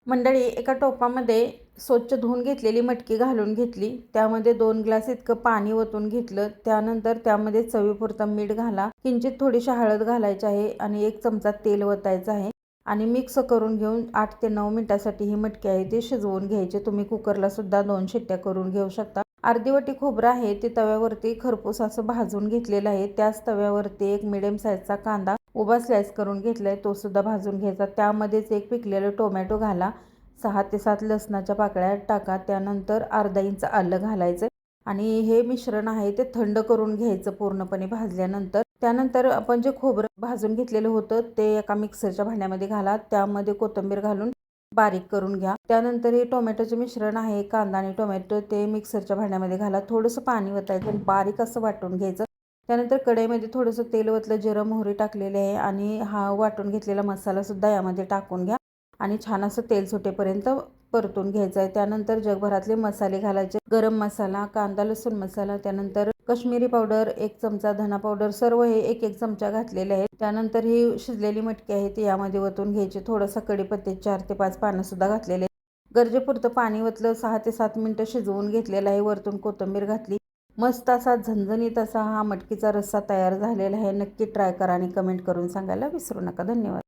मंडळी, एका टोपामध्ये स्वच्छ धुवून घेतलेली मटकी घालून घेतली. त्यामध्ये 2 ग्लास इतकं पाणी ओतून घेतलं. त्यानंतर त्यामध्ये चवीपुरतं मीठ घाला, किंचित थोडीशी हळद घालायची आहे आणि 1 चमचा तेल ओतायचं आहे आणि मिक्स करून घेऊन 8 ते 9 मिनिटासाठी ही मटकी आहे ती शिजवून घ्यायची. तुम्ही कुकरला सुद्धा 2 शिट्ट्या करून घेऊ शकता. अर्धी वाटी खोबरं आहे ते तव्यावरती खरपूस असं भाजून घेतलेलं आहे. त्याच तव्यावरती एक मिडियम साईजचा कांदा उभा स्लाइस करून घेतलाय, तो सुद्धा भाजून घ्यायचा. त्यामध्येच एक पिकलेलं टोमॅटो घाला, 6 ते 7 लसणाच्या पाकळ्या टाका. त्यानंतर अर्धा इंच आलं घालायचं आणि हे मिश्रण आहे ते थंड करून घ्यायचं पूर्णपणे भाजल्यानंतर. त्यानंतर आपण जे खोबरं भाजून घेतलेलं होतं ते एका मिक्सरच्या भांड्यामध्ये घाला. त्यामध्ये कोथिंबीर घालून बारीक करून घ्या. त्यानंतर हे टोमॅटोचे मिश्रण आहे, कांदा आणि टोमॅटो, ते मिक्सरच्या भांड्यामध्ये घाला. थोडंसं पाणी ओतायचं आणि बारीक असं वाटून घ्यायचं. त्यानंतर कढईमध्ये थोडंसं तेल ओतलं, जिरं मोहरी टाकलेले आहे आणि हा वाटून घेतलेला मसाला सुद्धा यामध्ये टाकून घ्या आणि छान असं तेल सुटेपर्यंत परतून घ्यायचं आहे. त्यानंतर जगभरातले मसाले घालायचे, गरम मसाला, कांदा लसूण मसाला, त्यानंतर काश्मीरी पावडर 1 चमचा, धना पावडर, सर्व हे 1-1 चमचा घातलेले आहे. त्यानंतर ही शिजलेली मटकी आहे ती यामध्ये ओतून घ्यायची. थोडासा कढीपत्ते 4 ते 5 पानं सुद्धा घातलेले. गरजेपुरतं पाणी ओतलं, 6 ते 7 मिनिटं शिजवून घेतलेलं आहे. वरतून कोथिंबीर घातली. मस्त असा झणझणीत असा हा मटकीचा रस्सा तयार झालेला आहे. नक्की ट्राय करा आणि कमेंट करून सांगायला विसरू नका. धन्यवाद.